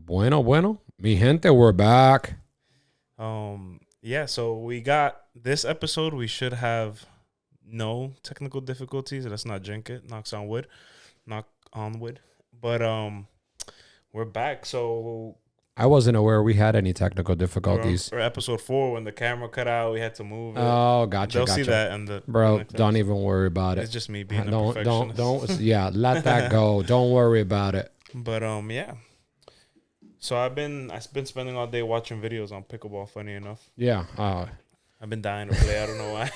Bueno, mi gente, we're back. Yeah, so we got this episode. We should have no technical difficulties. Let's not drink it. Knocks on wood. Knock on wood. But we're back. So I wasn't aware we had any technical difficulties. or episode 4, when the camera cut out, we had to move it. Oh, gotcha. They'll see that in the Bro, next don't episode. even worry about it. It's just me being a Don't, perfectionist. yeah, let that go. Don't worry about it. But yeah. So I've been spending all day watching videos on pickleball. Funny enough. Yeah. I've been dying to play. I don't know why.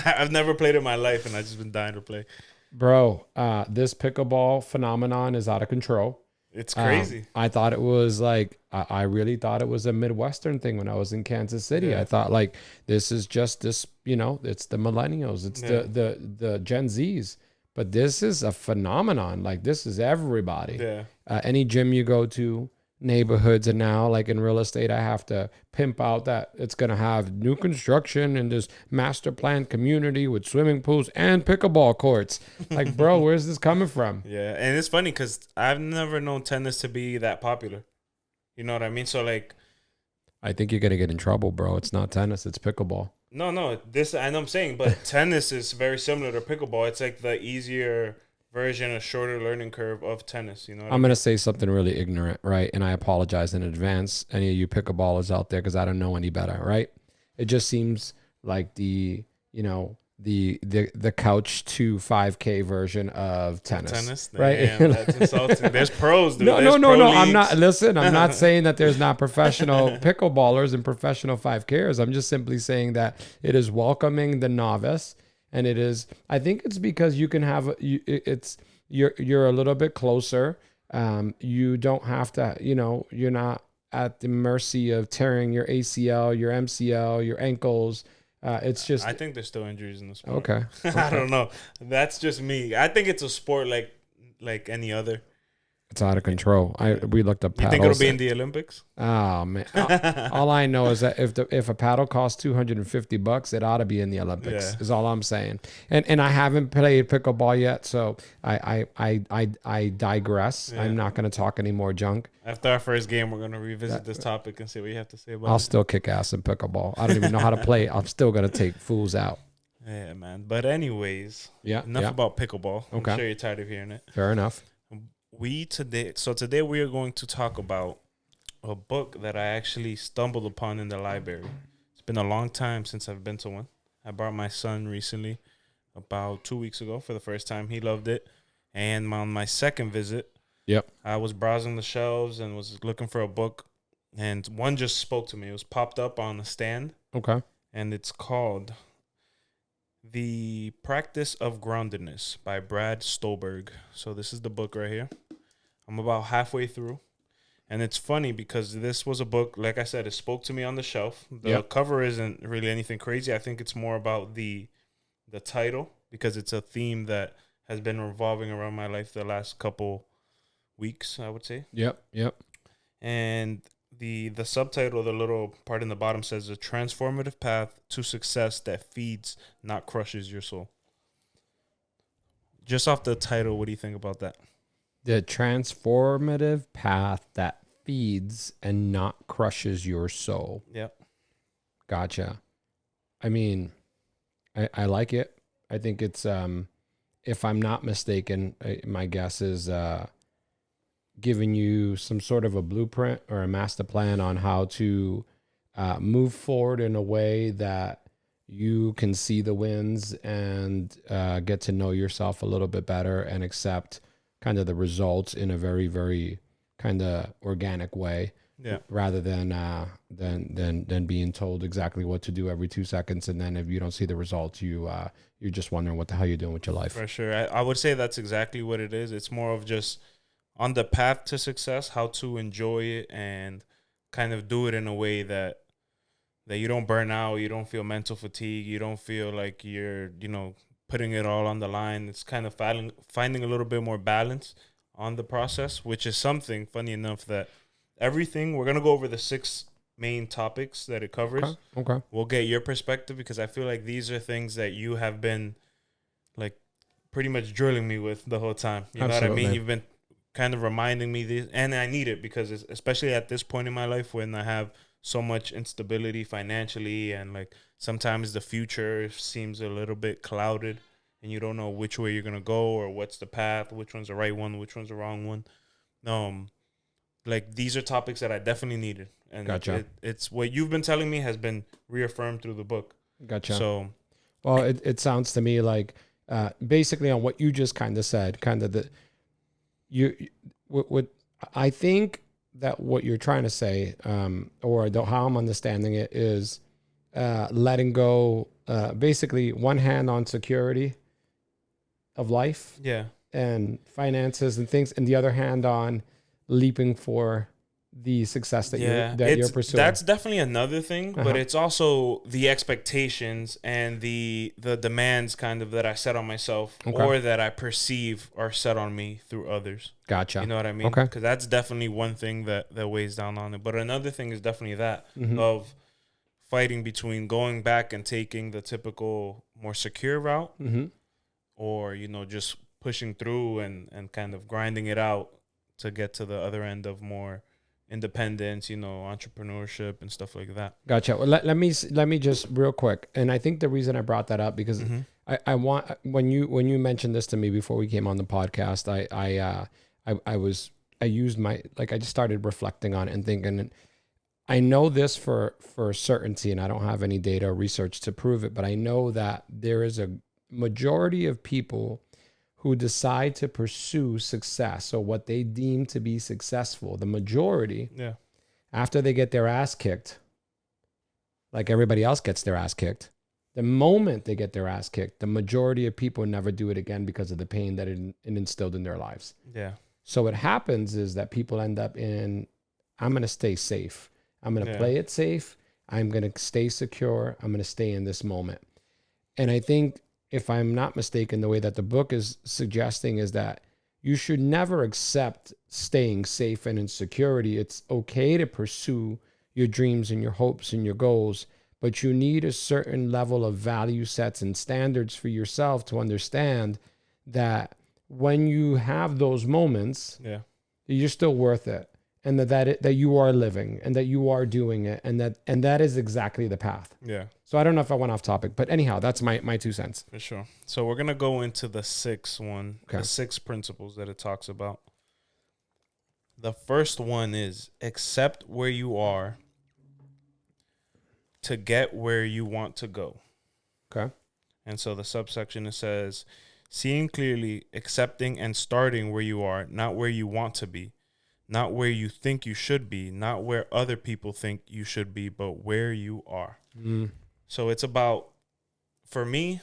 I've never played in my life, and I've just been dying to play. Bro, this pickleball phenomenon is out of control. It's crazy. I thought it was like, I really thought it was a Midwestern thing when I was in Kansas City. Yeah. I thought like, this is just this, it's the millennials. It's the Gen Zs. But this is a phenomenon. Like, this is everybody. Yeah. Any gym you go to, neighborhoods, and now like in real estate, I have to pimp out that it's going to have new construction in this master plan community with swimming pools and pickleball courts. Like, bro, where's this coming from? Yeah. And it's funny because I've never known tennis to be that popular. You know what I mean? So like, I think you're going to get in trouble, bro. It's not tennis, it's pickleball. No, this, I know I'm saying, but tennis is very similar to pickleball. It's like the easier version, a shorter learning curve of tennis. You know what I'm going to say something really ignorant, right? And I apologize in advance, any of you pickleballers out there, because I don't know any better, right? It just seems like the couch to 5K version of tennis. Right? Damn, that's insulting. There's pros, dude. No. I'm not saying that there's not professional pickleballers and professional 5Kers. I'm just simply saying that it is welcoming the novice. And it is, I think it's because you can have, you're a little bit closer. You don't have to, you're not at the mercy of tearing your ACL, your MCL, your ankles. It's just, I think there's still injuries in the sport. Okay. I don't know. That's just me. I think it's a sport like any other. It's out of control. We looked up paddles. You think it'll be in the Olympics? Oh man! All I know is that if a paddle costs $250, it ought to be in the Olympics. Yeah. Is all I'm saying. And I haven't played pickleball yet, so I digress. Yeah. I'm not going to talk any more junk. After our first game, we're going to revisit this topic and see what you have to say about it. I'll still kick ass in pickleball. I don't even know how to play. I'm still going to take fools out. Yeah, man. But anyways, enough about pickleball. Okay. I'm sure you're tired of hearing it. Fair enough. Today we are going to talk about a book that I actually stumbled upon in the library. It's been a long time since I've been to one. I brought my son recently, about 2 weeks ago, for the first time. He loved it. And on my second visit, I was browsing the shelves and was looking for a book, and one just spoke to me. It was popped up on a stand. Okay. And it's called The Practice of Groundedness by Brad Stulberg. So this is the book right here. I'm about halfway through. And it's funny because this was a book, like I said, it spoke to me on the shelf. The cover isn't really anything crazy. I think it's more about the title, because it's a theme that has been revolving around my life the last couple weeks, I would say. Yep. And the subtitle, the little part in the bottom, says a transformative path to success that feeds, not crushes your soul. Just off the title, what do you think about that? The transformative path that feeds and not crushes your soul. Yep. Gotcha. I mean, I like it. I think it's, if I'm not mistaken, my guess is giving you some sort of a blueprint or a master plan on how to move forward in a way that you can see the wins and get to know yourself a little bit better and accept kind of the results in a very, very kind of organic way. Yeah. Rather than being told exactly what to do every 2 seconds, and then if you don't see the results, you're just wondering what the hell you're doing with your life. For sure, I would say that's exactly what it is. It's more of just on the path to success, how to enjoy it and kind of do it in a way that you don't burn out, you don't feel mental fatigue, you don't feel like you're putting it all on the line. It's kind of finding a little bit more balance on the process, which is something, funny enough, that everything, we're going to go over the 6 main topics that it covers. Okay. We'll get your perspective, because I feel like these are things that you have been like pretty much drilling me with the whole time. You know what I mean? You've been kind of reminding me this, and I need it because especially at this point in my life when I have so much instability financially, and like sometimes the future seems a little bit clouded and you don't know which way you're gonna go or what's the path, which one's the right one, which one's the wrong one. Like these are topics that I definitely needed, and Gotcha. it's what you've been telling me has been reaffirmed through the book. Gotcha. So, well, it sounds to me like basically on what you just kind of said, kind of the what I think that what you're trying to say, or how I'm understanding it is letting go, basically one hand on security of life yeah, and finances and things, and the other hand on leaping for the success that you're pursuing. That's definitely another thing, but Uh-huh. it's also the expectations and the demands kind of that I set on myself Okay. or that I perceive are set on me through others. Gotcha. You know what I mean? Okay. Because that's definitely one thing that weighs down on it. But another thing is definitely that Mhm. of fighting between going back and taking the typical more secure route, Mhm. or just pushing through and kind of grinding it out to get to the other end of more independence, entrepreneurship and stuff like that. Gotcha. Well, let me just real quick, and I think the reason I brought that up because I want when you mentioned this to me before we came on the podcast, I used my I just started reflecting on it and thinking, and I know this for certainty, and I don't have any data or research to prove it, but I know that there is a majority of people who decide to pursue success or what they deem to be successful. The majority, Yeah. after they get their ass kicked, like everybody else gets their ass kicked, the moment they get their ass kicked, the majority of people never do it again because of the pain that it instilled in their lives. Yeah. So what happens is that people end up in, I'm going to stay safe. I'm going to play it safe. I'm going to stay secure. I'm going to stay in this moment. And I think, if I'm not mistaken, the way that the book is suggesting is that you should never accept staying safe and in security. It's okay to pursue your dreams and your hopes and your goals, but you need a certain level of value sets and standards for yourself to understand that when you have those moments, you're still worth it, and that you are living and that you are doing it, and that is exactly the path. Yeah. So I don't know if I went off topic, but anyhow, that's my 2 cents. For sure. So we're gonna go into the sixth one, Okay. the 6 principles that it talks about. The first one is accept where you are to get where you want to go. Okay. And so the subsection, it says, seeing clearly, accepting and starting where you are, not where you want to be, not where you think you should be, not where other people think you should be, but where you are. So it's about, for me,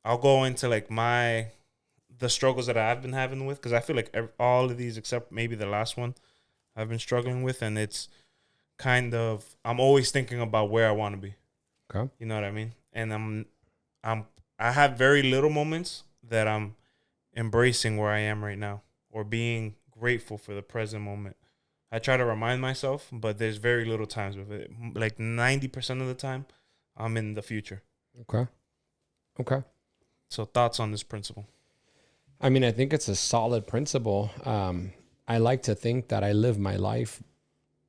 I'll go into like the struggles that I've been having with, because I feel like all of these except maybe the last one I've been struggling with, and it's kind of, I'm always thinking about where I want to be. Okay. You know what I mean? And I have very little moments that I'm embracing where I am right now or being grateful for the present moment. I try to remind myself, but there's very little times with it. Like 90% of the time, I'm in the future. Okay. So thoughts on this principle? I mean, I think it's a solid principle. I like to think that I live my life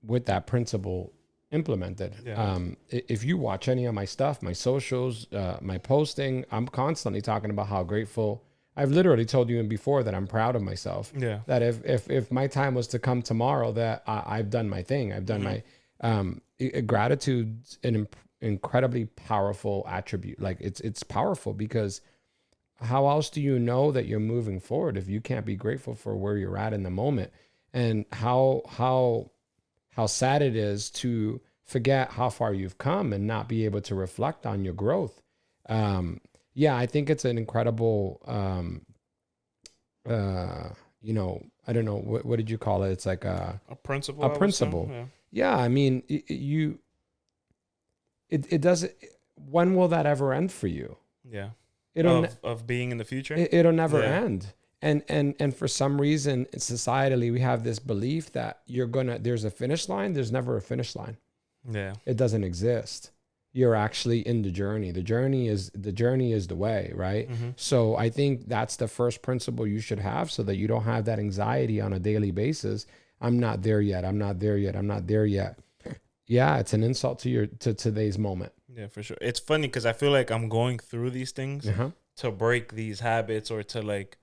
with that principle implemented. Yeah. If you watch any of my stuff, my socials, my posting, I'm constantly talking about how grateful. I've literally told you before that I'm proud of myself. Yeah. That if my time was to come tomorrow, that I've done my thing. I've done my gratitude's an incredibly powerful attribute. Like it's powerful because how else do you know that you're moving forward if you can't be grateful for where you're at in the moment? And how sad it is to forget how far you've come and not be able to reflect on your growth. I think it's an incredible, I don't know, what did you call it? It's like a principle. A principle. Yeah. I mean, it doesn't, when will that ever end for you? Yeah. It'll of being in the future. It'll never end. And for some reason, societally, we have this belief that there's a finish line. There's never a finish line. Yeah. It doesn't exist. you're actually in the journey. The journey is the way, right? Mm-hmm. So I think that's the first principle you should have, so that you don't have that anxiety on a daily basis. I'm not there yet. I'm not there yet. I'm not there yet. Yeah, it's an insult to today's moment. Yeah, for sure. It's funny because I feel like I'm going through these things Uh-huh. to break these habits, or to like,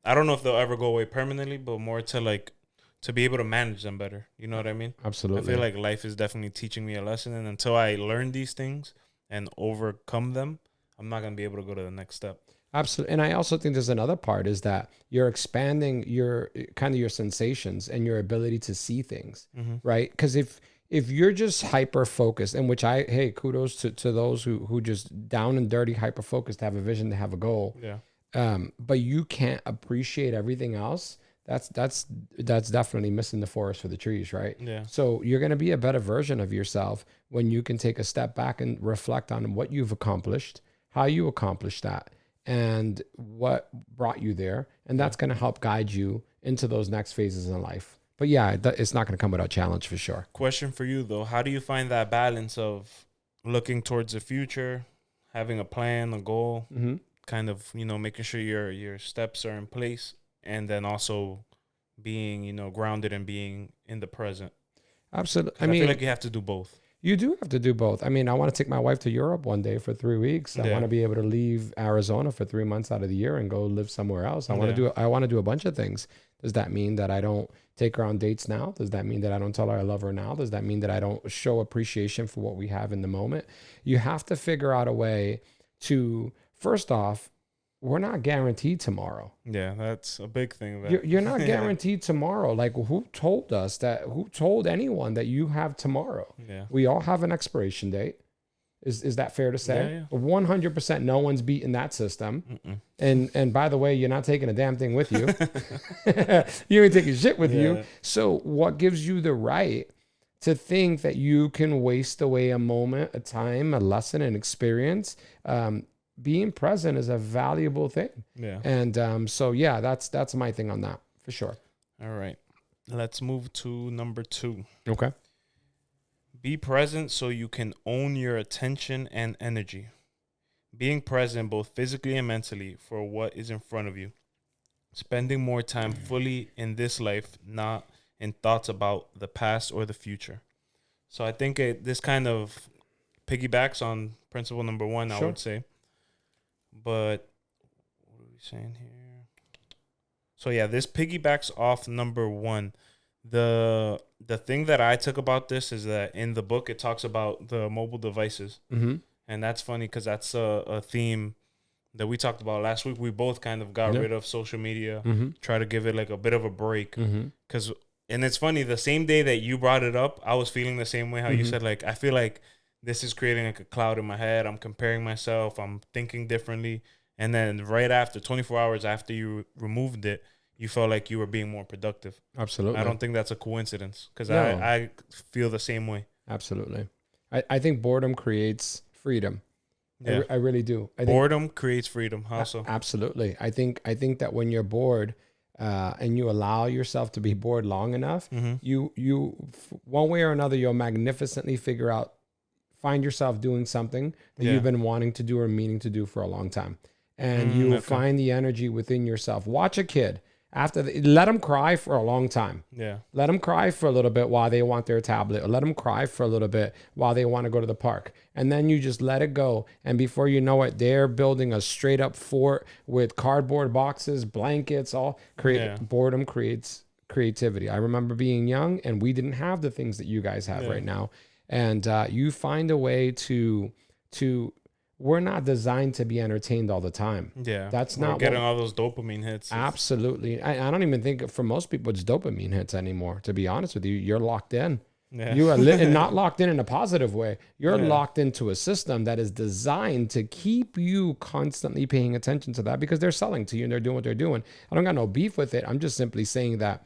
I don't know if they'll ever go away permanently, but more to like, to be able to manage them better. You know what I mean? Absolutely. I feel like life is definitely teaching me a lesson, and until I learn these things and overcome them, I'm not gonna be able to go to the next step. Absolutely. And I also think there's another part, is that you're expanding your kind of your sensations and your ability to see things, Mm-hmm. right? Because if you're just hyper focused, and which hey, kudos to those who just down and dirty hyper focused, have a vision, to have a goal, Yeah. but you can't appreciate everything else. That's definitely missing the forest for the trees, right? Yeah. So you're going to be a better version of yourself when you can take a step back and reflect on what you've accomplished, how you accomplished that, and what brought you there. And that's going to help guide you into those next phases in life. But yeah, it's not going to come without challenge, for sure. Question for you though: how do you find that balance of looking towards the future, having a plan, a goal, Mm-hmm. kind of, making sure your steps are in place, and then also being, grounded and being in the present? Absolutely. 'Cause I feel like you have to do both. You do have to do both. I mean, I want to take my wife to Europe one day for 3 weeks. I Yeah. want to be able to leave Arizona for 3 months out of the year and go live somewhere else. I want to Yeah. do a bunch of things. Does that mean that I don't take her on dates now? Does that mean that I don't tell her I love her now? Does that mean that I don't show appreciation for what we have in the moment? You have to figure out a way to, first off, we're not guaranteed tomorrow. Yeah, that's a big thing. You're not guaranteed tomorrow. Like, who told anyone that you have tomorrow? Yeah. We all have an expiration date. Is that fair to say? 100%. No one's beating that system. Mm-mm. And by the way, you're not taking a damn thing with you. You ain't taking shit with you. So what gives you the right to think that you can waste away a moment, a time, a lesson, an experience? Being present is a valuable thing. Yeah. And so yeah, that's my thing on that, for sure. All right. Let's move to number 2. Okay. Be present so you can own your attention and energy. Being present both physically and mentally for what is in front of you. Spending more time fully in this life, not in thoughts about the past or the future. So I think this kind of piggybacks on principle number 1, I Sure. would say. But what are we saying here? So yeah, this piggybacks off number 1. The thing that I took about this is that in the book it talks about the mobile devices. Mm-hmm. And that's funny because that's a theme that we talked about last week. We both kind of got rid of social media, Mm-hmm. try to give it like a bit of a break. Mm-hmm. And it's funny, the same day that you brought it up, I was feeling the same way how you Mhm. said, like, I feel like this is creating like a cloud in my head. I'm comparing myself. I'm thinking differently. And then right after, 24 hours after you removed it, you felt like you were being more productive. Absolutely. I don't think that's a coincidence because No. I feel the same way. Absolutely. I think boredom creates freedom. Yeah. I really do. I think Boredom creates freedom. How so? absolutely. I think that when you're bored, and you allow yourself to be bored long enough, Mm-hmm. you one way or another, you'll magnificently find yourself doing something that Yeah. you've been wanting to do or meaning to do for a long time. And you will Okay. find the energy within yourself. Watch a kid let them cry for a long time. Yeah. Let them cry for a little bit while they want their tablet, or let them cry for a little bit while they want to go to the park. And then you just let it go. And before you know it, they're building a straight up fort with cardboard boxes, blankets, boredom creates creativity. I remember being young and we didn't have the things that you guys have right now. And you find a way to we're not designed to be entertained all the time. Yeah. That's We're not getting all those dopamine hits. Absolutely. I don't even think for most people it's dopamine hits anymore. To be honest with you, you're locked in. Yeah. You are and not locked in a positive way. You're locked into a system that is designed to keep you constantly paying attention to that because they're selling to you and they're doing what they're doing. I don't got no beef with it. I'm just simply saying that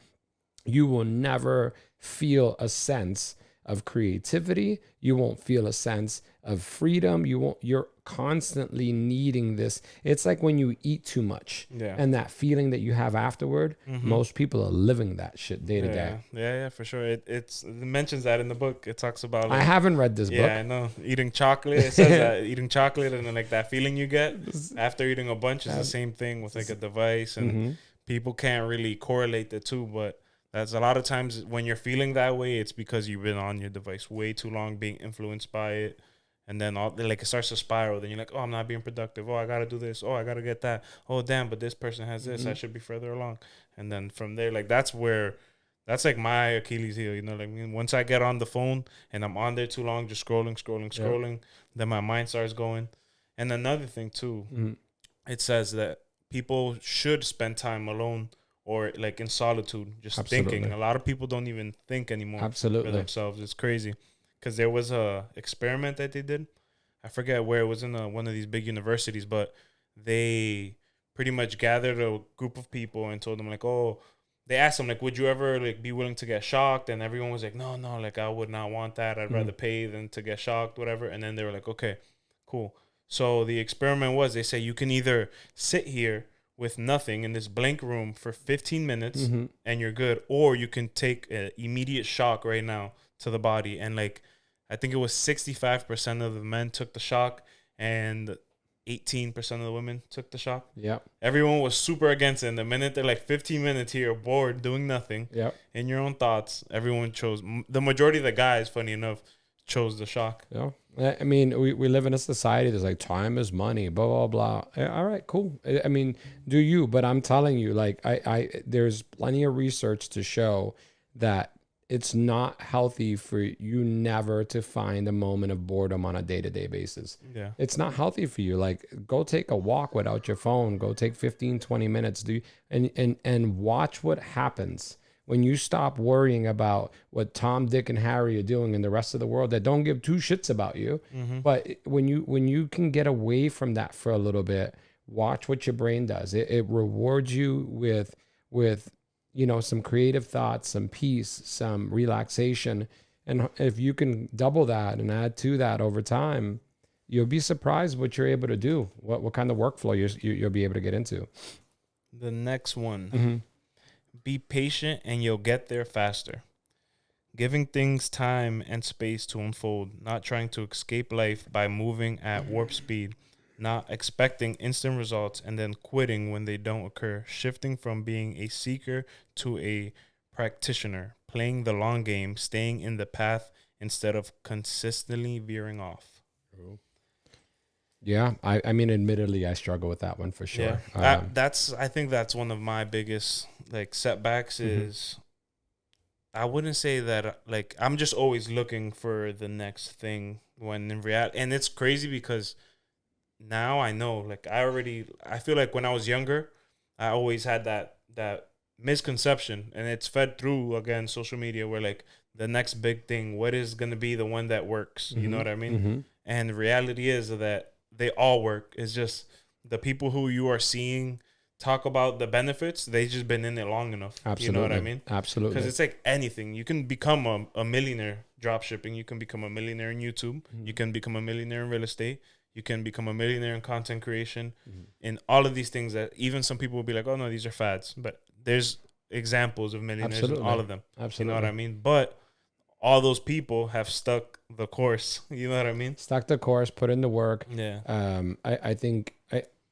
you will never feel a sense of creativity. You won't feel a sense of freedom. You're constantly needing this. It's like when you eat too much and that feeling that you have afterward, most people are living that shit day to day. Yeah, for sure. It mentions that in the book. It talks about like, I haven't read this book. Yeah, I know. Eating chocolate. It says that eating chocolate and then like that feeling you get after eating a bunch is the same thing with like a device, and people can't really correlate the two, but that's a lot of times when you're feeling that way, it's because you've been on your device way too long, being influenced by it. And then it starts to spiral. Then you're like, oh, I'm not being productive. Oh, I got to do this. Oh, I got to get that. Oh, damn, but this person has this. I should be further along. And then from there, like, that's like my Achilles heel. You know, like once I get on the phone and I'm on there too long, just scrolling, then my mind starts going. And another thing, too, it says that people should spend time alone or like in solitude, just thinking. A lot of people don't even think anymore for themselves. It's crazy. Because there was a experiment that they did. I forget where it was, in one of these big universities, but they pretty much gathered a group of people and told them like, oh, they asked them like, would you ever like be willing to get shocked? And everyone was like, no, like I would not want that. I'd rather pay than to get shocked, whatever. And then they were like, okay, cool. So the experiment was, they say you can either sit here with nothing in this blank room for 15 minutes and you're good, or you can take an immediate shock right now to the body. And like, I think it was 65% of the men took the shock and 18% of the women took the shock. Yeah. Everyone was super against it. And the minute they're like 15 minutes here, bored, doing nothing, in your own thoughts, everyone chose. The majority of the guys, funny enough, chose the shock. Yeah. I mean, we live in a society that's like time is money, blah, blah, blah. All right, cool. I mean, do you, but I'm telling you, like, there's plenty of research to show that it's not healthy for you never to find a moment of boredom on a day-to-day basis. Yeah. It's not healthy for you. Like, go take a walk without your phone. Go take 15, 20 minutes. And watch what happens when you stop worrying about what Tom, Dick, and Harry are doing in the rest of the world that don't give two shits about you. But when you can get away from that for a little bit, watch what your brain does. It rewards you with some creative thoughts, some peace, some relaxation. And if you can double that and add to that over time, you'll be surprised what you're able to do, what kind of workflow you'll be able to get into. The next one, be patient and you'll get there faster. Giving things time and space to unfold, not trying to escape life by moving at warp speed. Not expecting instant results and then quitting when they don't occur. Shifting from being a seeker to a practitioner. Playing the long game, staying in the path instead of consistently veering off. Yeah, I mean, admittedly, I struggle with that one for sure. Yeah, I think that's one of my biggest like setbacks is I wouldn't say that like I'm just always looking for the next thing when in reality, and it's crazy because now I know, like I feel like when I was younger, I always had that misconception, and it's fed through again social media where like the next big thing, what is going to be the one that works? You know what I mean? And the reality is that they all work. It's just the people who you are seeing talk about the benefits, they just been in it long enough. Absolutely. You know what I mean? Absolutely. Because it's like anything. You can become a millionaire drop shipping. You can become a millionaire in YouTube. You can become a millionaire in real estate. You can become a millionaire in content creation, and all of these things that even some people will be like, oh, no, these are fads. But there's examples of millionaires in all of them. Absolutely. You know what I mean? But all those people have stuck the course. You know what I mean? Stuck the course, put in the work. Yeah. I think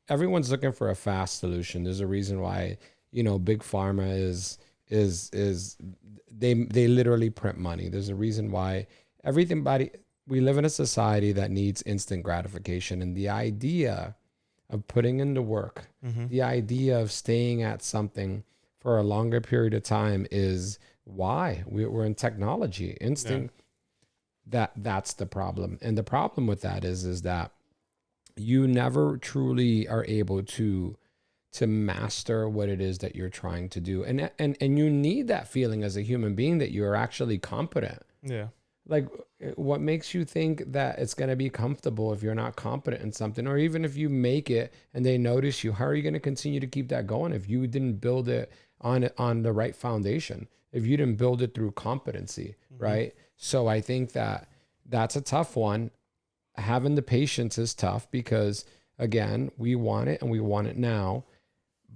everyone's looking for a fast solution. There's a reason why, big pharma is they literally print money. There's a reason why we live in a society that needs instant gratification, and the idea of putting in the work, the idea of staying at something for a longer period of time is why we're in technology. Instant. Yeah. That's the problem. And the problem with that is that you never truly are able to master what it is that you're trying to do. And you need that feeling as a human being that you are actually competent. Yeah. Like, what makes you think that it's going to be comfortable if you're not competent in something? Or even if you make it and they notice you, how are you going to continue to keep that going if you didn't build it on the right foundation? if you didn't build it through competency, right? So I think that that's a tough one. Having the patience is tough because, again, we want it and we want it now.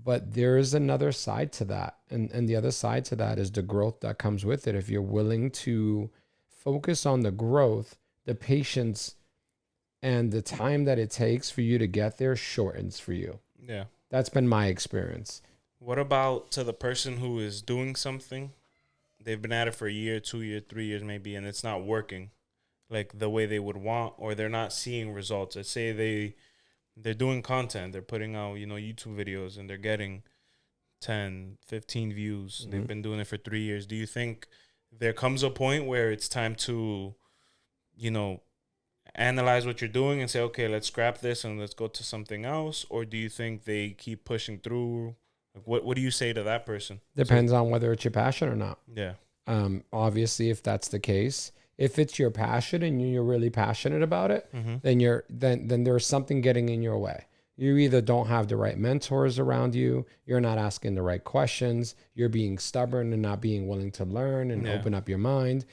But there is another side to that. And the other side to that is the growth that comes with it. If you're willing to focus on the growth, the patience and the time that it takes for you to get there shortens for you. Yeah. That's been my experience. What about to the person who is doing something? They've been at it for a year, 2 years, 3 years maybe, and it's not working like the way they would want, or they're not seeing results. Let's say they're doing content, they're putting out, YouTube videos, and they're getting 10, 15 views. They've been doing it for 3 years. Do you think there comes a point where it's time to, analyze what you're doing and say, okay, let's scrap this and let's go to something else? Or do you think they keep pushing through? Like, what do you say to that person? Depends on whether it's your passion or not. Yeah. Obviously, if that's the case, if it's your passion and you're really passionate about it, then there's something getting in your way. You either don't have the right mentors around you, you're not asking the right questions, you're being stubborn and not being willing to learn and open up your mind.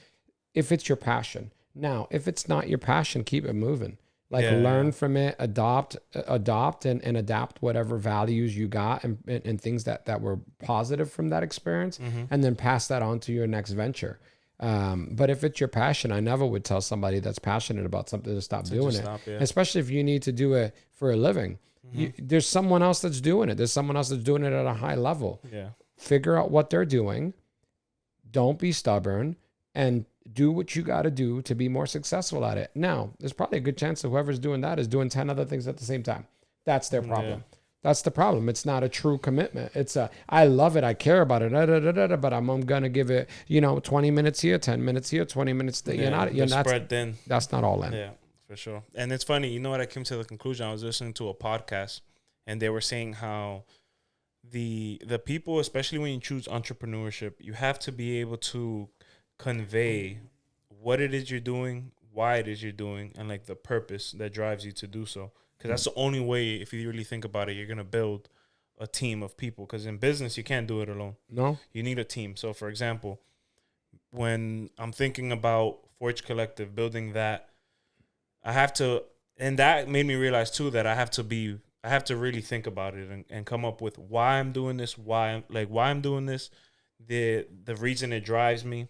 If it's your passion. Now, if it's not your passion, keep it moving. Learn from it, adopt and adapt whatever values you got and things that were positive from that experience, and then pass that on to your next venture. But if it's your passion, I never would tell somebody that's passionate about something to stop doing it, especially if you need to do it for a living. There's someone else that's doing it. There's someone else that's doing it at a high level. Yeah. Figure out what they're doing. Don't be stubborn and do what you got to do to be more successful at it. Now, there's probably a good chance that whoever's doing that is doing 10 other things at the same time. That's their problem. Yeah. That's the problem. It's not a true commitment. It's I love it. I care about it. But I'm going to give it, 20 minutes here, 10 minutes here, 20 minutes there. You're not spread thin. That's not all in. Yeah, for sure. And it's funny. You know what? I came to the conclusion. I was listening to a podcast and they were saying how the people, especially when you choose entrepreneurship, you have to be able to convey what it is you're doing, why it is you're doing, and like the purpose that drives you to do so. Because that's the only way, if you really think about it, you're going to build a team of people. Because in business, you can't do it alone. No. You need a team. So, for example, when I'm thinking about Forge Collective, building that, I have to, and that made me realize too that I have to really think about it and come up with why I'm doing this, why I'm doing this, the reason it drives me,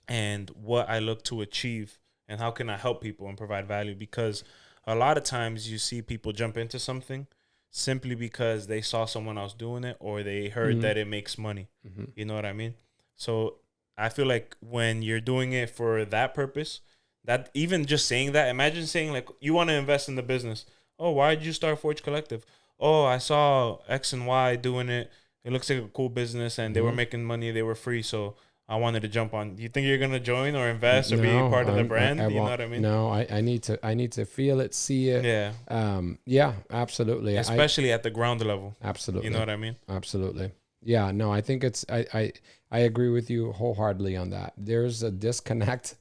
and what I look to achieve, and how can I help people and provide value. Because a lot of times you see people jump into something simply because they saw someone else doing it or they heard that it makes money. You know what I mean? So I feel like when you're doing it for that purpose, that even just saying that, imagine saying like, you want to invest in the business. Oh, why did you start Forge Collective? Oh, I saw X and Y doing it. It looks like a cool business and they were making money. They were free. So I wanted to jump on. Do you think you're going to join or invest or be a part of the brand? You know what I mean? No, I need to feel it, see it. Yeah. Yeah, absolutely. Especially at the ground level. Absolutely. You know what I mean? Absolutely. Yeah, no, I think I agree with you wholeheartedly on that. There's a disconnect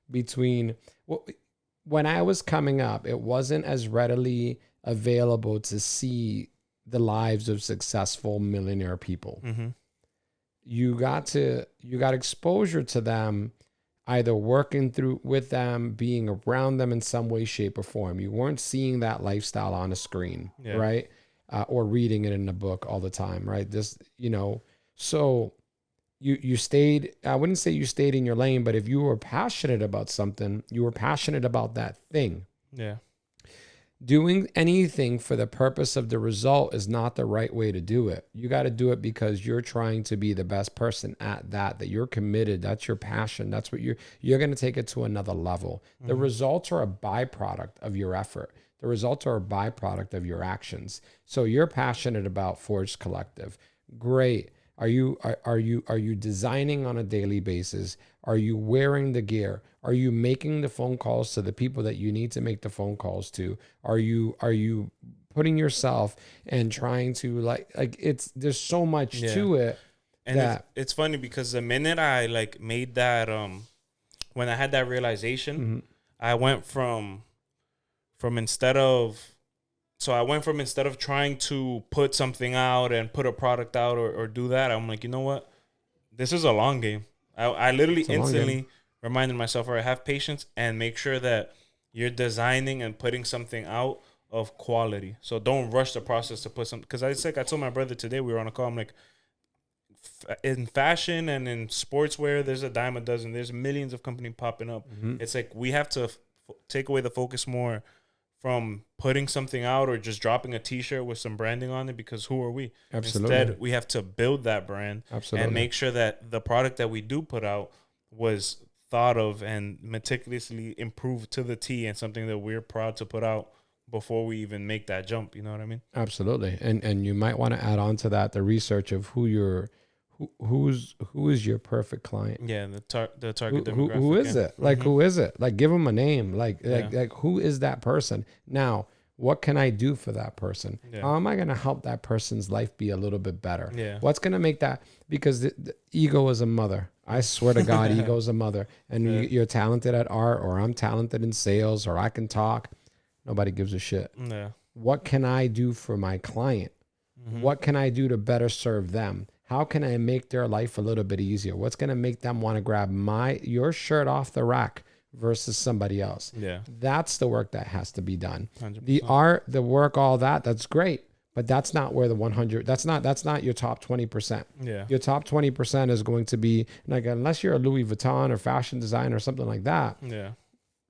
between when I was coming up, it wasn't as readily available to see the lives of successful millionaire people. You got exposure to them, either working through with them, being around them in some way, shape, or form. You weren't seeing that lifestyle on a screen, right? Or reading it in a book all the time, right? So you stayed, I wouldn't say you stayed in your lane, but if you were passionate about something, you were passionate about that thing. Yeah. Doing anything for the purpose of the result is not the right way to do it. You got to do it because you're trying to be the best person at that you're committed. That's your passion. That's what you're going to take it to another level. The results are a byproduct of your effort. The results are a byproduct of your actions. So you're passionate about Forge Collective. Great. Are you designing on a daily basis? Are you wearing the gear? Are you making the phone calls to the people that you need to make the phone calls to? Are you putting yourself and trying to there's so much to it. And it's funny because the minute I made that when I had that realization, I went from instead of trying to put something out and put a product out or do that, I'm like, you know what? this is a long game. I literally It's a long game. instantly reminded myself, all right, have patience and make sure that you're designing and putting something out of quality. So don't rush the process to put something. Because I told my brother today, we were on a call. I'm like, in fashion and in sportswear, there's a dime a dozen. There's millions of companies popping up. Mm-hmm. It's like we have to take away the focus more from putting something out or just dropping a T-shirt with some branding on it, because who are we? Absolutely. Instead, we have to build that brand. Absolutely. And make sure that the product that we do put out was thought of and meticulously improved to the T, and something that we're proud to put out before we even make that jump. You know what I mean? Absolutely. And you might want to add on to that the research of who is your perfect client. Yeah, the target demographic. Who is it? Like, who is it? Like, give them a name. Like who is that person? Now, what can I do for that person? Yeah. How am I going to help that person's life be a little bit better? Yeah. What's going to make that? Because the ego is a mother. I swear to God, ego is a mother. And you're talented at art, or I'm talented in sales, or I can talk. Nobody gives a shit. Yeah. What can I do for my client? What can I do to better serve them? How can I make their life a little bit easier? What's going to make them want to grab your shirt off the rack versus somebody else? Yeah. That's the work that has to be done. 100%. The art, the work, all that's great, but that's not where the 100, that's not your top 20%. Yeah. Your top 20% is going to be like, unless you're a Louis Vuitton or fashion designer or something like that. Yeah.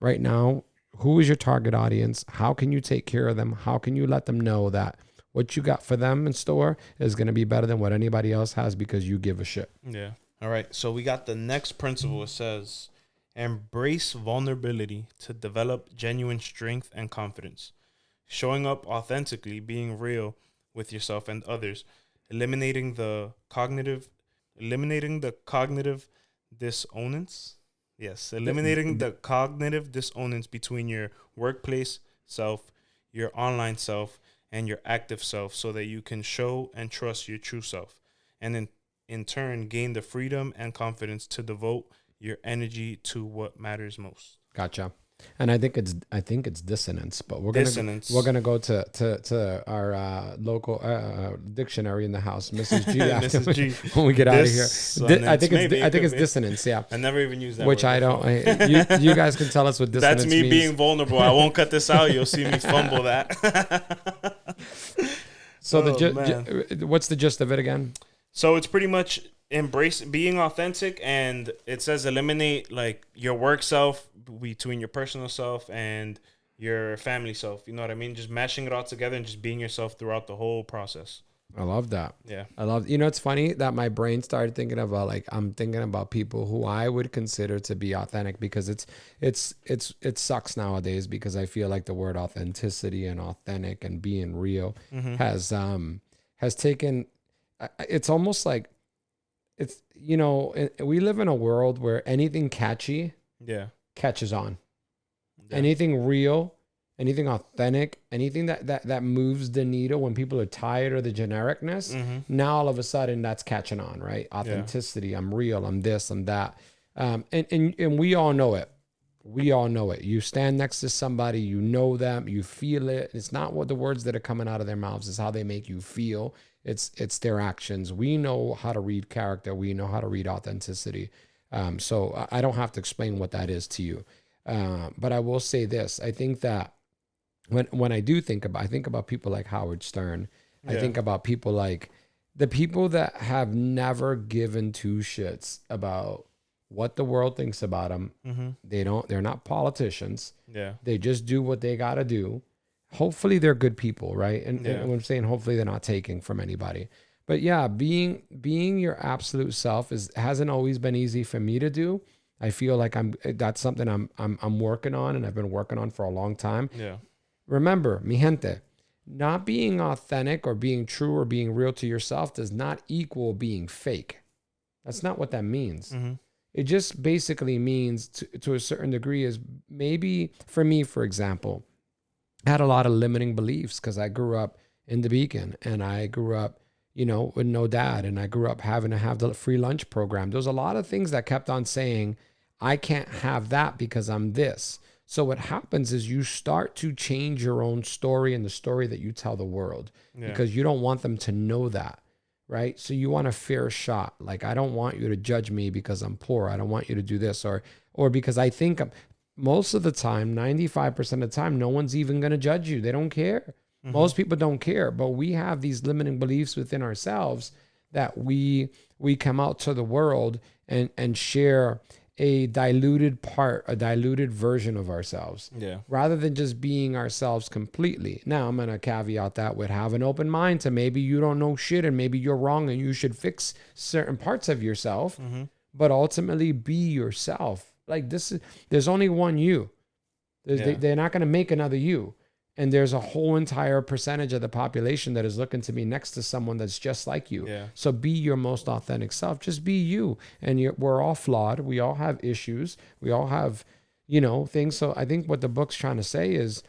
Right now, who is your target audience? How can you take care of them? How can you let them know that what you got for them in store is going to be better than what anybody else has, because you give a shit? Yeah. All right. So we got the next principle. It says, embrace vulnerability to develop genuine strength and confidence. Showing up authentically, being real with yourself and others, eliminating the cognitive dissonance. Yes, eliminating the cognitive dissonance between your workplace self, your online self, and your active self, so that you can show and trust your true self, and in turn gain the freedom and confidence to devote your energy to what matters most. Gotcha. And I think it's dissonance, but we're gonna go to our local dictionary in the house, Mrs. G. After Mrs. G. when we get out of here. I think it's dissonance. Yeah, I never even used that. Which word I don't. You guys can tell us what dissonance That's me means. being vulnerable. I won't cut this out. You'll see me fumble that. So what's the gist of it again? So it's pretty much embrace being authentic, and it says eliminate like your work self between your personal self and your family self. You know what I mean? Just mashing it all together and just being yourself throughout the whole process. I love that. Yeah. It's funny that my brain started thinking about, like, I'm thinking about people who I would consider to be authentic, because it sucks nowadays, because I feel like the word authenticity and authentic and being real has taken, it's almost like, it's, we live in a world where anything catchy catches on. Yeah. Anything real, anything authentic, anything that moves the needle when people are tired of the genericness, now all of a sudden that's catching on, right? Authenticity, I'm real, I'm this, I'm that. And we all know it. We all know it. You stand next to somebody, you know them, you feel it. It's not what the words that are coming out of their mouths, it's how they make you feel. It's their actions. We know how to read character. We know how to read authenticity. So I don't have to explain what that is to you. But I will say this. I think that when I think about people like Howard Stern. I think about people like the people that have never given two shits about what the world thinks about them. They're not politicians. Yeah. They just do what they got to do. Hopefully they're good people, right? And when I'm saying hopefully they're not taking from anybody. But yeah, being your absolute self hasn't always been easy for me to do. I feel like that's something I'm working on, and I've been working on for a long time. Yeah. Remember, mi gente, not being authentic or being true or being real to yourself does not equal being fake. That's not what that means. It just basically means to a certain degree is maybe for me, for example, I had a lot of limiting beliefs because I grew up in the Beacon, and I grew up, with no dad, and I grew up having to have the free lunch program. There was a lot of things that kept on saying, I can't have that because I'm this. So what happens is you start to change your own story and the story that you tell the world because you don't want them to know that. right? So you want a fair shot. Like, I don't want you to judge me because I'm poor. I don't want you to do this, or because I think most of the time, 95% of the time, no one's even going to judge you. They don't care. Most people don't care, but we have these limiting beliefs within ourselves that we come out to the world and share a diluted version of ourselves, rather than just being ourselves completely. Now, I'm going to caveat that with have an open mind to maybe you don't know shit and maybe you're wrong and you should fix certain parts of yourself, but ultimately be yourself. Like, there's only one you. They're not going to make another you. And there's a whole entire percentage of the population that is looking to be next to someone that's just like you. Yeah. So be your most authentic self. Just be you. And we're all flawed. We all have issues. We all have, things. So I think what the book's trying to say is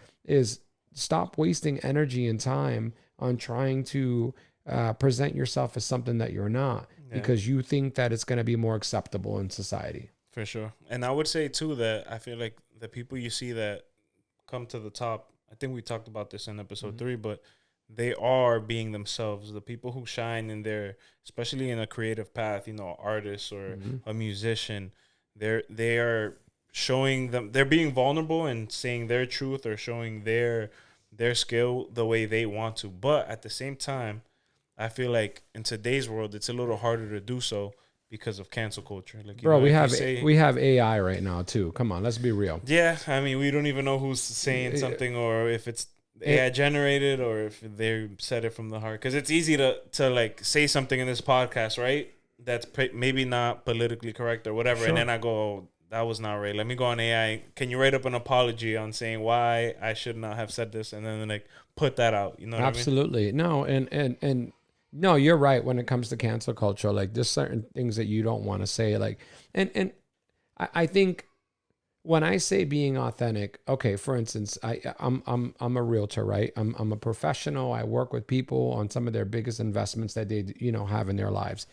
stop wasting energy and time on trying to present yourself as something that you're not, because you think that it's going to be more acceptable in society. For sure. And I would say, too, that I feel like the people you see that come to the top, I think we talked about this in episode 3, but they are being themselves. The people who shine in their, especially in a creative path, artists or a musician, they are showing them, they're being vulnerable and saying their truth or showing their skill the way they want to. But at the same time, I feel like in today's world, it's a little harder to do so because of cancel culture. Like, bro, we have AI right now too. Come on, let's be real. Yeah, I mean, we don't even know who's saying something, or if it's AI generated, or if they said it from the heart. Because it's easy to like say something in this podcast, right? That's maybe not politically correct or whatever, and then I go, oh, that was not right. Let me go on AI. Can you write up an apology on saying why I should not have said this, and then like put that out? You know what Absolutely. I mean? No, and no, you're right when it comes to cancel culture. Like, there's certain things that you don't want to say. Like, and I think when I say being authentic, okay, for instance, I'm a realtor, right? I'm a professional. I work with people on some of their biggest investments that they have in their lives.